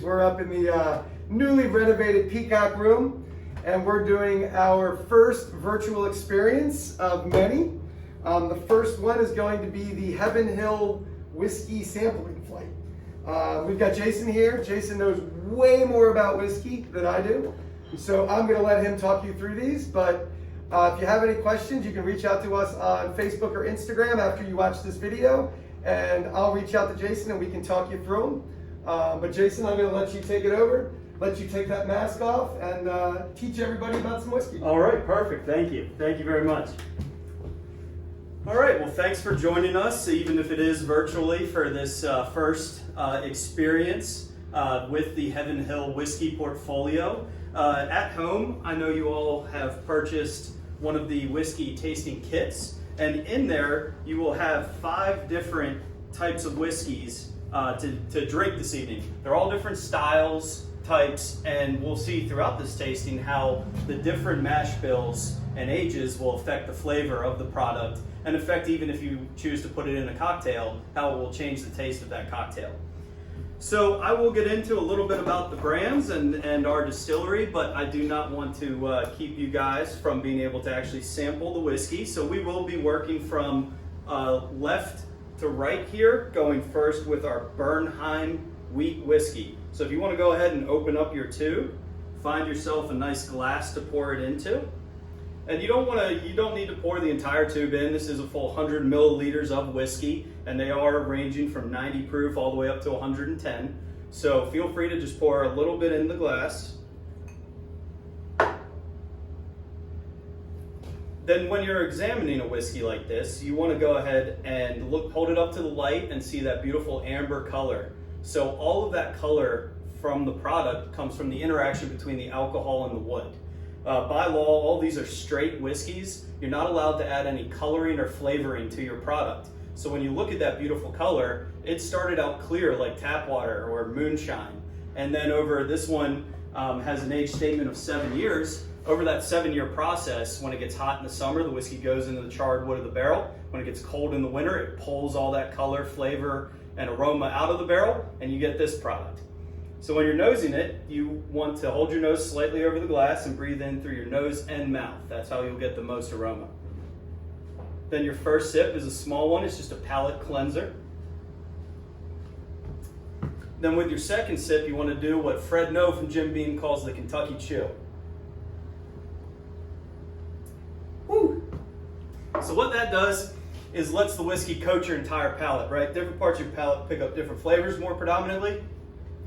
We're up in the newly renovated Peacock Room, and we're doing our first virtual experience of many. The first one is going to be the Heaven Hill Whiskey sampling flight. We've got Jason here. Jason knows way more about whiskey than I do, so I'm going to let him talk you through these. But if you have any questions, you can reach out to us on Facebook or Instagram after you watch this video, and I'll reach out to Jason and we can talk you through them. But Jason, I'm going to let you take it over, let you take that mask off, and teach everybody about some whiskey. All right, perfect. Thank you. Thank you very much. All right, well, thanks for joining us, even if it is virtually, for this first experience with the Heaven Hill Whiskey portfolio. At home, I know you all have purchased one of the whiskey tasting kits, and in there you will have 5 different types of whiskeys to drink this evening. They're all different styles, types, and we'll see throughout this tasting how the different mash bills and ages will affect the flavor of the product, and affect, even if you choose to put it in a cocktail, how it will change the taste of that cocktail. So I will get into a little bit about the brands and our distillery, but I do not want to keep you guys from being able to actually sample the whiskey. So we will be working from left to right here, going first with our Bernheim wheat whiskey. So if you want to go ahead and open up your tube, find yourself a nice glass to pour it into. And you don't need to pour the entire tube in. This is a full 100 milliliters of whiskey, and they are ranging from 90 proof all the way up to 110. So feel free to just pour a little bit in the glass. Then when you're examining a whiskey like this, you want to go ahead and hold it up to the light and see that beautiful amber color. So all of that color from the product comes from the interaction between the alcohol and the wood. By law, all these are straight whiskeys. You're not allowed to add any coloring or flavoring to your product. So when you look at that beautiful color, it started out clear like tap water or moonshine. And then over this one has an age statement of 7 years. Over that 7-year process, when it gets hot in the summer, the whiskey goes into the charred wood of the barrel. When it gets cold in the winter, it pulls all that color, flavor, and aroma out of the barrel, and you get this product. So when you're nosing it, you want to hold your nose slightly over the glass and breathe in through your nose and mouth. That's how you'll get the most aroma. Then your first sip is a small one. It's just a palate cleanser. Then with your second sip, you want to do what Fred No from Jim Beam calls the Kentucky Chill. Woo! So what that does is lets the whiskey coat your entire palate, right? Different parts of your palate pick up different flavors more predominantly.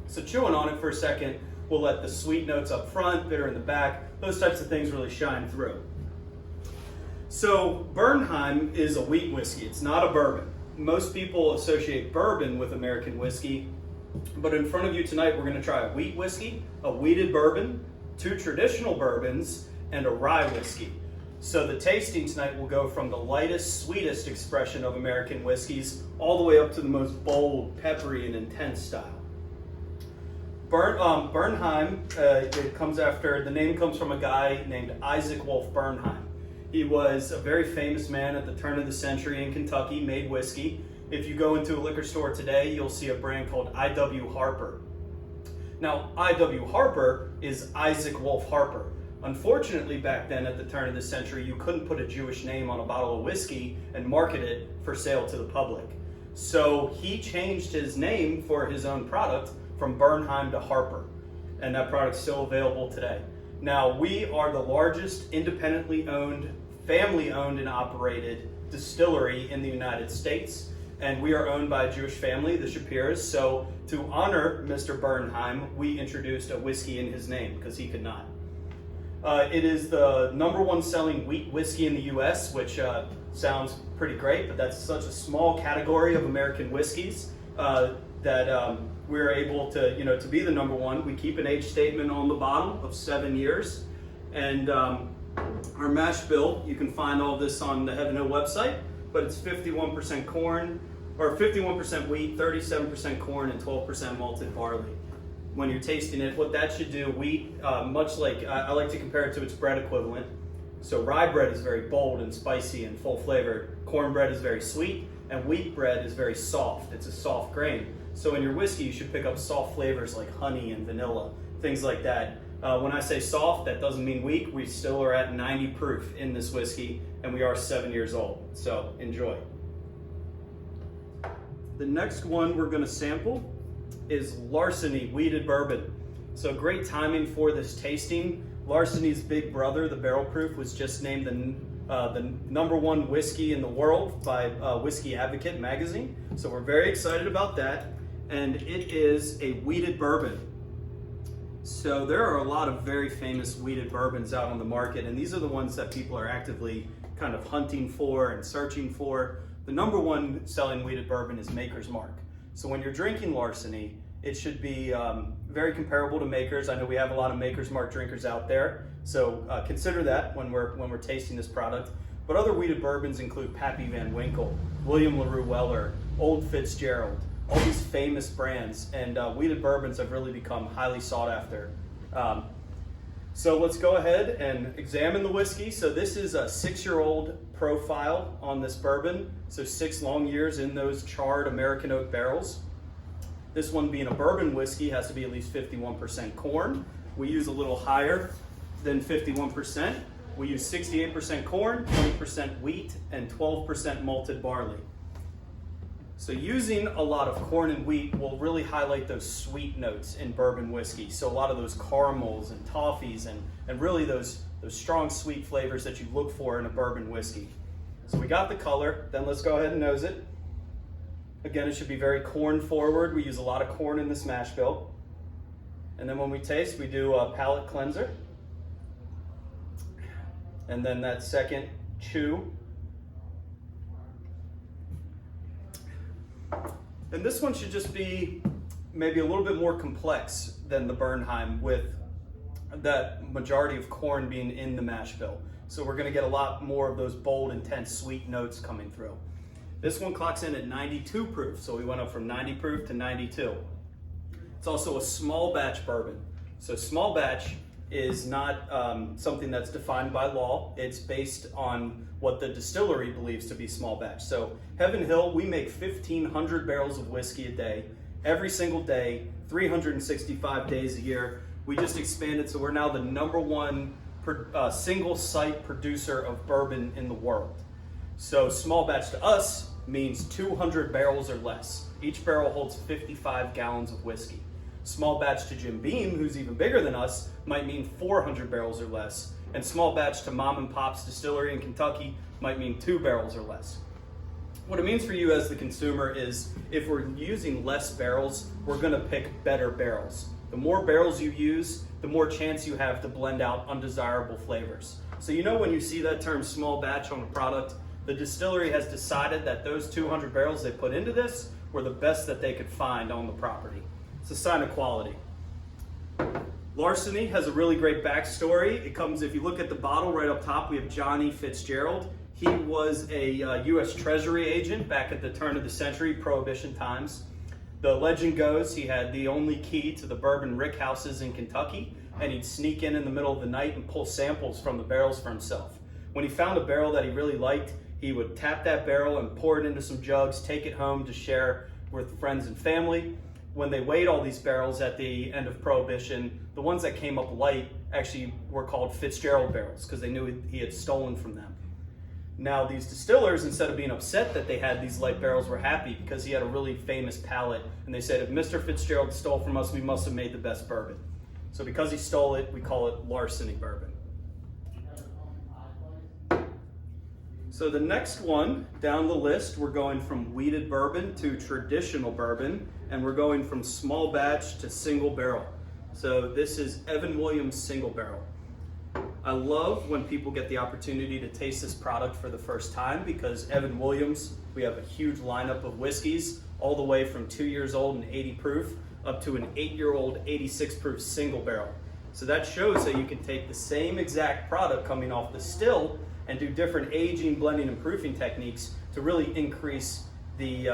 So chewing on it for a second will let the sweet notes up front, bitter in the back, those types of things really shine through. So Bernheim is a wheat whiskey. It's not a bourbon. Most people associate bourbon with American whiskey, but in front of you tonight, we're going to try a wheat whiskey, a wheated bourbon, 2 traditional bourbons, and a rye whiskey. So the tasting tonight will go from the lightest, sweetest expression of American whiskeys all the way up to the most bold, peppery, and intense style. Bernheim, the name comes from a guy named Isaac Wolf Bernheim. He was a very famous man at the turn of the century in Kentucky, made whiskey. If you go into a liquor store today, you'll see a brand called I.W. Harper. Now, I.W. Harper is Isaac Wolf Harper. Unfortunately, back then at the turn of the century, you couldn't put a Jewish name on a bottle of whiskey and market it for sale to the public. So he changed his name for his own product from Bernheim to Harper, and that product's still available today. Now, we are the largest independently owned, family owned and operated distillery in the United States, and we are owned by a Jewish family, the Shapiras. So to honor Mr. Bernheim, we introduced a whiskey in his name because he could not. It is the #1 selling wheat whiskey in the US, which sounds pretty great, but that's such a small category of American whiskeys that we're able to be the #1. We keep an age statement on the bottle of 7 years. And our mash bill, you can find all this on the Heaven Hill website, but it's 51% corn, or 51% wheat, 37% corn, and 12% malted barley. When you're tasting it, what that should do, wheat, much like, I like to compare it to its bread equivalent. So rye bread is very bold and spicy and full flavored. Cornbread is very sweet, and wheat bread is very soft. It's a soft grain. So in your whiskey, you should pick up soft flavors like honey and vanilla, things like that. When I say soft, that doesn't mean weak. We still are at 90 proof in this whiskey, and we are 7 years old. So enjoy. The next one we're going to sample is Larceny Wheated Bourbon. So great timing for this tasting. Larceny's big brother, the Barrel Proof, was just named the #1 whiskey in the world by Whiskey Advocate magazine. So we're very excited about that. And it is a wheated bourbon. So there are a lot of very famous wheated bourbons out on the market, and these are the ones that people are actively kind of hunting for and searching for. The #1 selling wheated bourbon is Maker's Mark. So when you're drinking Larceny, it should be very comparable to Maker's. I know we have a lot of Maker's Mark drinkers out there, so consider that when we're tasting this product. But other wheated bourbons include Pappy Van Winkle, William LaRue Weller, Old Fitzgerald, all these famous brands, and wheated bourbons have really become highly sought after. So let's go ahead and examine the whiskey. So this is a 6-year-old profile on this bourbon. So 6 long years in those charred American oak barrels. This one being a bourbon whiskey has to be at least 51% corn. We use a little higher than 51%. We use 68% corn, 20% wheat, and 12% malted barley. So using a lot of corn and wheat will really highlight those sweet notes in bourbon whiskey. So a lot of those caramels and toffees and really those strong sweet flavors that you look for in a bourbon whiskey. So we got the color, then let's go ahead and nose it. Again, it should be very corn forward. We use a lot of corn in this mash bill. And then when we taste, we do a palate cleanser. And then that second chew. And this one should just be maybe a little bit more complex than the Bernheim, with that majority of corn being in the mash bill. So we're gonna get a lot more of those bold, intense, sweet notes coming through. This one clocks in at 92 proof, so we went up from 90 proof to 92. It's also a small batch bourbon. So small batch is not something that's defined by law. It's based on what the distillery believes to be small batch. So Heaven Hill, we make 1,500 barrels of whiskey a day, every single day, 365 days a year. We just expanded, so we're now the #1 single site producer of bourbon in the world. So small batch to us means 200 barrels or less. Each barrel holds 55 gallons of whiskey. Small batch to Jim Beam, who's even bigger than us, might mean 400 barrels or less. And small batch to Mom and Pop's distillery in Kentucky might mean 2 barrels or less. What it means for you as the consumer is if we're using less barrels, we're gonna pick better barrels. The more barrels you use, the more chance you have to blend out undesirable flavors. So you know when you see that term small batch on a product, the distillery has decided that those 200 barrels they put into this were the best that they could find on the property. It's a sign of quality. Larceny has a really great backstory. It comes, if you look at the bottle right up top, we have Johnny Fitzgerald. He was a U.S. Treasury agent back at the turn of the century, Prohibition times. The legend goes he had the only key to the bourbon rick houses in Kentucky, and he'd sneak in the middle of the night and pull samples from the barrels for himself. When he found a barrel that he really liked, he would tap that barrel and pour it into some jugs, take it home to share with friends and family. When they weighed all these barrels at the end of Prohibition, the ones that came up light actually were called Fitzgerald barrels because they knew he had stolen from them. Now these distillers, instead of being upset that they had these light barrels, were happy because he had a really famous palate, and they said, if Mr. Fitzgerald stole from us, we must have made the best bourbon. So because he stole it, we call it Larceny bourbon. So the next one down the list, we're going from wheated bourbon to traditional bourbon, and we're going from small batch to single barrel. So this is Evan Williams single barrel. I love when people get the opportunity to taste this product for the first time because Evan Williams, we have a huge lineup of whiskeys, all the way from 2 years old and 80 proof up to an 8-year-old 86 proof single barrel. So that shows that you can take the same exact product coming off the still and do different aging, blending, and proofing techniques to really increase the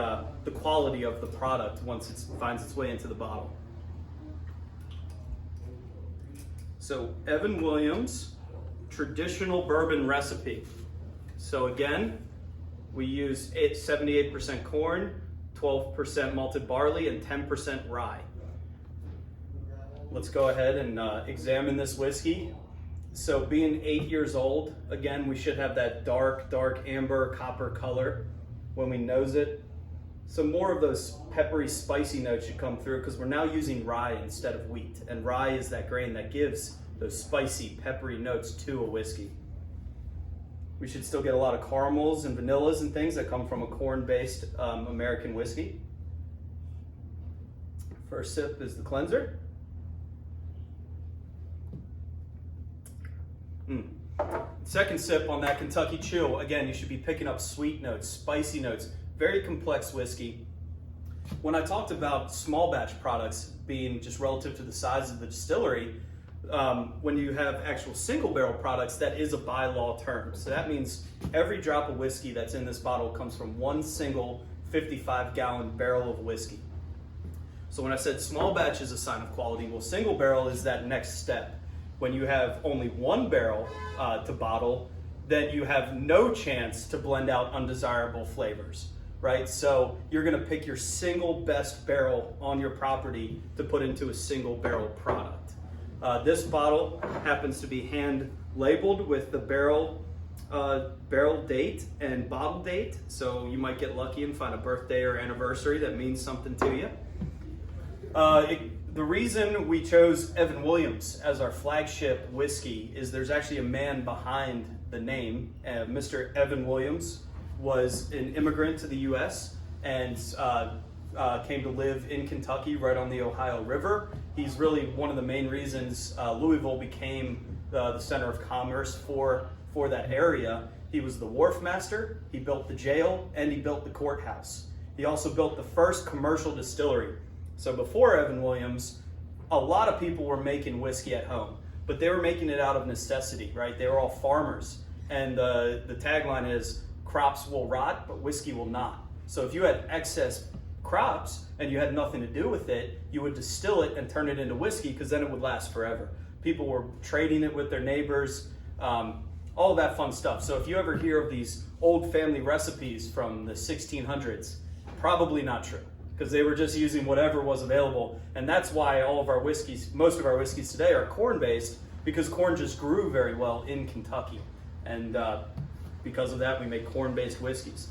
quality of the product once it finds its way into the bottle. So Evan Williams traditional bourbon recipe. So again, we use 78% corn, 12% malted barley, and 10% rye. Let's go ahead and examine this whiskey. So being 8 years old, again, we should have that dark amber copper color when we nose it. So more of those peppery, spicy notes should come through because we're now using rye instead of wheat. And rye is that grain that gives those spicy, peppery notes to a whiskey. We should still get a lot of caramels and vanillas and things that come from a corn-based American whiskey. First sip is the cleanser. Second sip on that Kentucky Chill, again, you should be picking up sweet notes, spicy notes, very complex whiskey. When I talked about small batch products being just relative to the size of the distillery, when you have actual single barrel products, that is a by law term. So that means every drop of whiskey that's in this bottle comes from one single 55-gallon barrel of whiskey. So when I said small batch is a sign of quality, well, single barrel is that next step. When you have only one barrel to bottle, then you have no chance to blend out undesirable flavors, right? So you're gonna pick your single best barrel on your property to put into a single barrel product. This bottle happens to be hand labeled with the barrel date and bottle date. So you might get lucky and find a birthday or anniversary that means something to you. The reason we chose Evan Williams as our flagship whiskey is there's actually a man behind the name. Mr. Evan Williams was an immigrant to the U.S. and came to live in Kentucky right on the Ohio River. He's really one of the main reasons Louisville became the center of commerce for that area. He was the wharf master, he built the jail, and he built the courthouse. He also built the first commercial distillery. So before Evan Williams, a lot of people were making whiskey at home, but they were making it out of necessity, right? They were all farmers. And the tagline is, crops will rot, but whiskey will not. So if you had excess crops and you had nothing to do with it, you would distill it and turn it into whiskey because then it would last forever. People were trading it with their neighbors, all of that fun stuff. So if you ever hear of these old family recipes from the 1600s, probably not true, because they were just using whatever was available. And that's why all of our whiskeys, most of our whiskeys today are corn-based, because corn just grew very well in Kentucky. And because of that, we make corn-based whiskeys.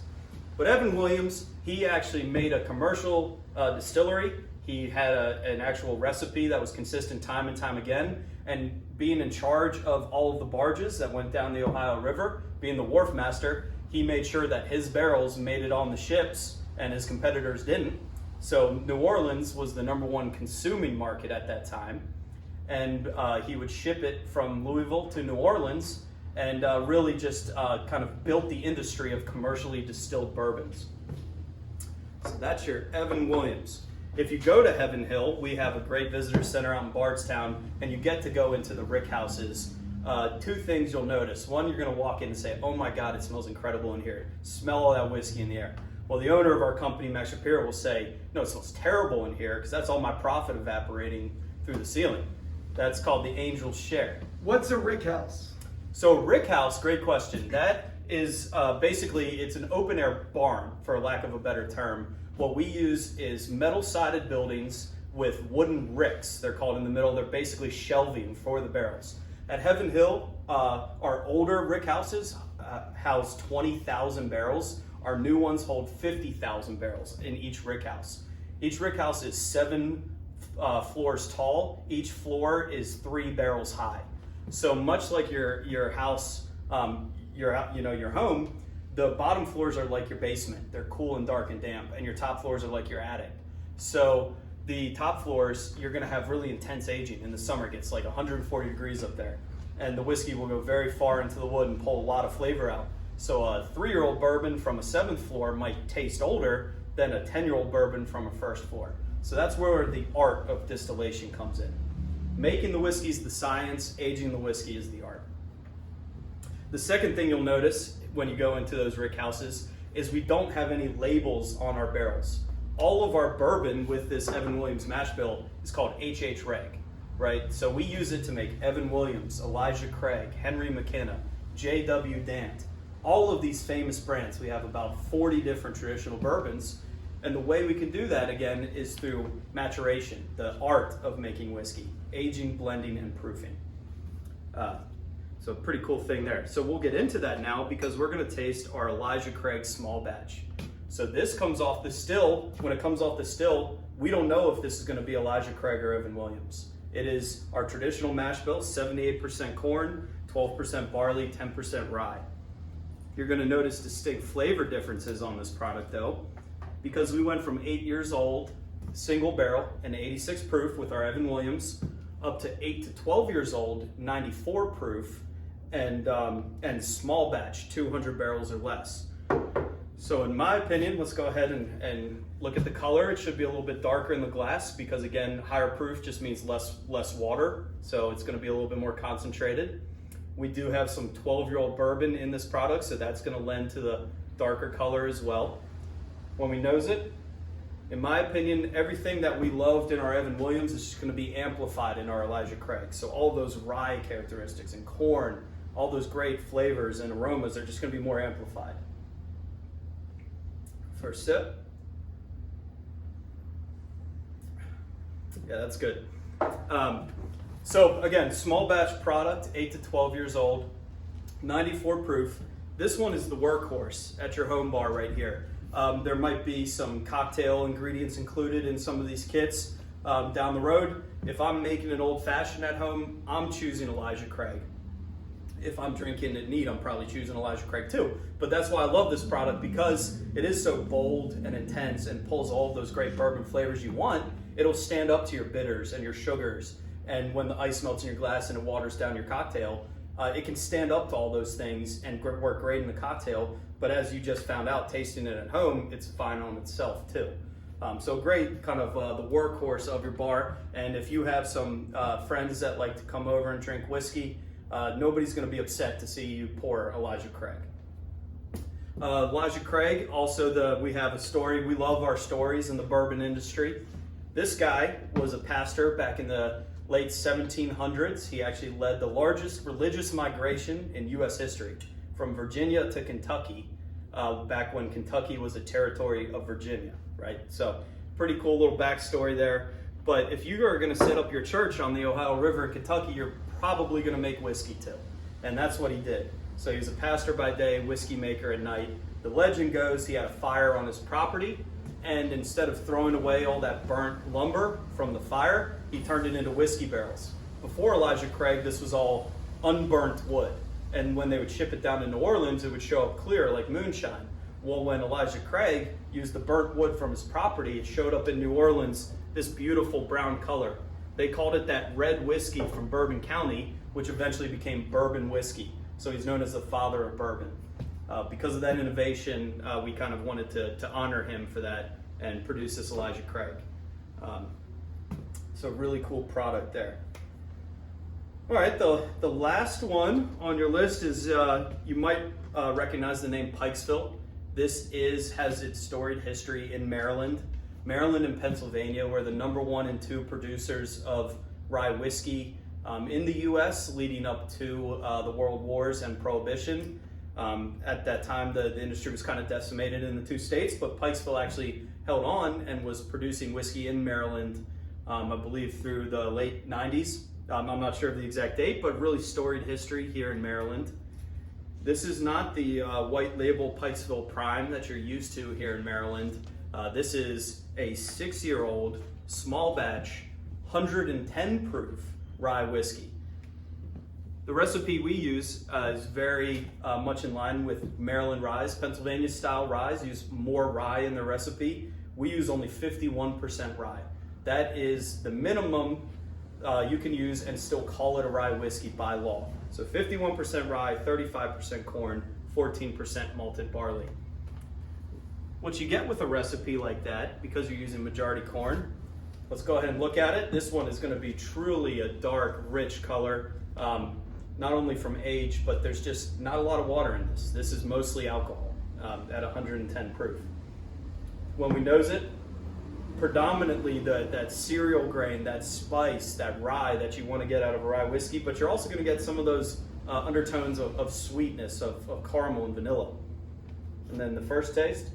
But Evan Williams, he actually made a commercial distillery. He had an actual recipe that was consistent time and time again. And being in charge of all of the barges that went down the Ohio River, being the wharf master, he made sure that his barrels made it on the ships and his competitors didn't. So New Orleans was the #1 consuming market at that time. And he would ship it from Louisville to New Orleans and really just kind of built the industry of commercially distilled bourbons. So that's your Evan Williams. If you go to Heaven Hill, we have a great visitor center out in Bardstown, and you get to go into the rick houses. Two things you'll notice. One, you're gonna walk in and say, oh my God, it smells incredible in here. Smell all that whiskey in the air. Well, the owner of our company, Max Shapiro, will say, no, it smells terrible in here because that's all my profit evaporating through the ceiling. That's called the angel's share. What's a rick house? So rick house, great question. That is basically, it's an open air barn, for lack of a better term. What we use is metal sided buildings with wooden ricks, they're called, in the middle. They're basically shelving for the barrels. At Heaven Hill, our older rick houses house 20,000 barrels. Our new ones hold 50,000 barrels in each rick house. Each rick house is 7 floors tall. Each floor is 3 barrels high. So much like your house, your home, the bottom floors are like your basement. They're cool and dark and damp, and your top floors are like your attic. So the top floors, you're gonna have really intense aging. In the summer, it gets like 140 degrees up there, and the whiskey will go very far into the wood and pull a lot of flavor out. So a 3-year-old bourbon from a 7th floor might taste older than a 10-year-old bourbon from a 1st floor. So that's where the art of distillation comes in. Making the whiskey is the science, aging the whiskey is the art. The second thing you'll notice when you go into those rick houses is we don't have any labels on our barrels. All of our bourbon with this Evan Williams mash bill is called HH Reg, right? So we use it to make Evan Williams, Elijah Craig, Henry McKenna, J.W. Dant, all of these famous brands. We have about 40 different traditional bourbons, And the way we can do that, again, is through maturation, the art of making whiskey, aging, blending, and proofing. So pretty cool thing there. So we'll get into that now because we're gonna taste our Elijah Craig small batch. So this comes off the still. When it comes off the still, we don't know if this is gonna be Elijah Craig or Evan Williams. It is our traditional mash bill, 78% corn, 12% barley, 10% rye. You're gonna notice distinct flavor differences on this product though, because we went from 8 years old, single barrel, and 86 proof with our Evan Williams, up to 8 to 12 years old, 94 proof, and small batch, 200 barrels or less. So in my opinion, let's go ahead and look at the color. It should be a little bit darker in the glass because again, higher proof just means less water. So it's gonna be a little bit more concentrated. We do have some 12-year-old bourbon in this product, so that's gonna lend to the darker color as well. When we nose it, in my opinion, everything that we loved in our Evan Williams is just gonna be amplified in our Elijah Craig. So all those rye characteristics and corn, all those great flavors and aromas are just gonna be more amplified. First sip. Yeah, that's good. So again, small batch product, 8 to 12 years old, 94 proof. This one is the workhorse at your home bar right here. There might be some cocktail ingredients included in some of these kits down the road. If I'm making an old fashioned at home, I'm choosing Elijah Craig. If I'm drinking it neat, I'm probably choosing Elijah Craig too. But that's why I love this product, because it is so bold and intense and pulls all of those great bourbon flavors you want. It'll stand up to your bitters and your sugars. And when the ice melts in your glass and it waters down your cocktail, it can stand up to all those things and work great in the cocktail. But as you just found out, tasting it at home, it's fine on itself too. So great, kind of the workhorse of your bar. And if you have some friends that like to come over and drink whiskey, nobody's going to be upset to see you pour Elijah Craig. Elijah Craig, also we have a story. We love our stories in the bourbon industry. This guy was a pastor back in the late 1700s. He actually led the largest religious migration in U.S. history from Virginia to Kentucky, back when Kentucky was a territory of Virginia, right? So pretty cool little backstory there. But if you are going to set up your church on the Ohio River in Kentucky, you're probably going to make whiskey too. And that's what he did. So he was a pastor by day, whiskey maker at night. The legend goes he had a fire on his property, and instead of throwing away all that burnt lumber from the fire, he turned it into whiskey barrels. Before Elijah Craig, this was all unburnt wood. And when they would ship it down to New Orleans, it would show up clear like moonshine. Well, when Elijah Craig used the burnt wood from his property, it showed up in New Orleans this beautiful brown color. They called it that red whiskey from Bourbon County, which eventually became bourbon whiskey. So he's known as the father of bourbon. Because of that innovation, we kind of wanted to honor him for that and produce this Elijah Craig. So really cool product there. All right, the last one on your list is, you might recognize the name Pikesville. This has its storied history in Maryland. Maryland and Pennsylvania were the #1 and 2 producers of rye whiskey in the U.S. leading up to the World Wars and Prohibition. At that time, the industry was kind of decimated in the 2 states, but Pikesville actually held on and was producing whiskey in Maryland, I believe through the late 90s. I'm not sure of the exact date, but really storied history here in Maryland. This is not the white label Pikesville Prime that you're used to here in Maryland. This is a 6-year-old small batch, 110 proof rye whiskey. The recipe we use is very much in line with Maryland ryes. Pennsylvania style ryes use more rye in their recipe. We use only 51% rye. That is the minimum you can use and still call it a rye whiskey by law. So 51% rye, 35% corn, 14% malted barley. What you get with a recipe like that, because you're using majority corn, let's go ahead and look at it. This one is going to be truly a dark, rich color, not only from age, but there's just not a lot of water in this. This is mostly alcohol at 110 proof. When we nose it, predominantly that cereal grain, that spice, that rye that you want to get out of a rye whiskey, but you're also going to get some of those undertones of sweetness, of caramel and vanilla. And then the first taste.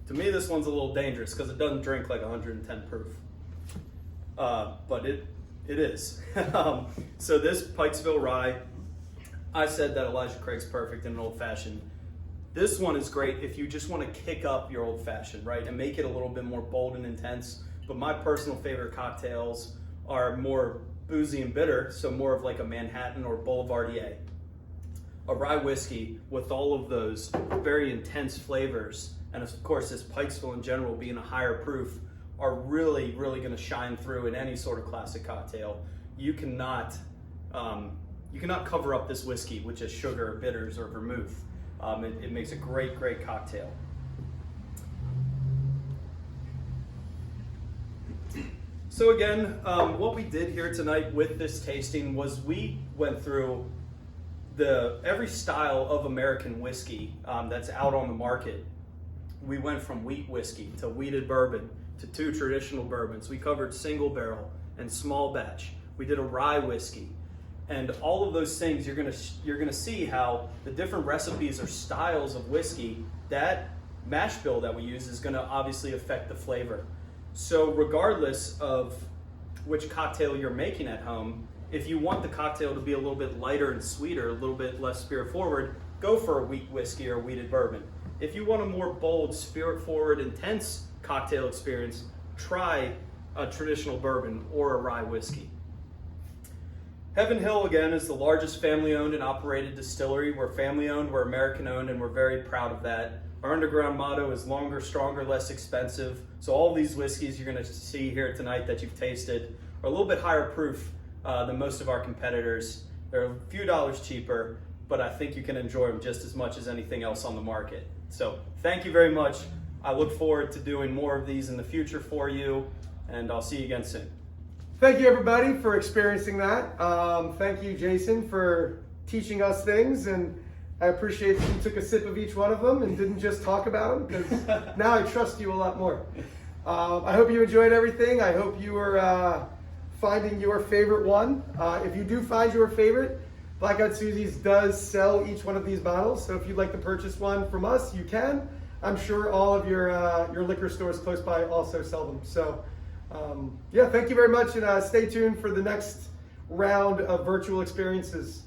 To me, this one's a little dangerous because it doesn't drink like 110 proof. But it is. So this Pikesville Rye, I said that Elijah Craig's perfect in an old fashioned. This one is great if you just want to kick up your old fashioned, right? And make it a little bit more bold and intense. But my personal favorite cocktails are more boozy and bitter, so more of like a Manhattan or Boulevardier. A rye whiskey with all of those very intense flavors, and of course this Pikesville in general being a higher proof, are really, really going to shine through in any sort of classic cocktail. You cannot cover up this whiskey with just sugar, bitters, or vermouth. It makes a great, great cocktail. So again, what we did here tonight with this tasting was we went through every style of American whiskey that's out on the market. We went from wheat whiskey to wheated bourbon to 2 traditional bourbons. We covered single barrel and small batch. We did a rye whiskey. And all of those things, you're gonna see how the different recipes or styles of whiskey, that mash bill that we use is gonna obviously affect the flavor. So regardless of which cocktail you're making at home, if you want the cocktail to be a little bit lighter and sweeter, a little bit less spirit forward, go for a wheat whiskey or wheated bourbon. If you want a more bold, spirit forward, intense cocktail experience, try a traditional bourbon or a rye whiskey. Heaven Hill, again, is the largest family-owned and operated distillery. We're family-owned, we're American-owned, and we're very proud of that. Our underground motto is longer, stronger, less expensive. So all these whiskeys you're going to see here tonight that you've tasted are a little bit higher proof than most of our competitors. They're a few dollars cheaper, but I think you can enjoy them just as much as anything else on the market. So thank you very much. I look forward to doing more of these in the future for you, and I'll see you again soon. Thank you, everybody, for experiencing that. Thank you, Jason, for teaching us things, and I appreciate that you took a sip of each one of them and didn't just talk about them, because now I trust you a lot more. I hope you enjoyed everything. I hope you are finding your favorite one. If you do find your favorite, Black Eyed Suzies does sell each one of these bottles, so if you'd like to purchase one from us, you can. I'm sure all of your liquor stores close by also sell them. So. Yeah, thank you very much, and stay tuned for the next round of virtual experiences.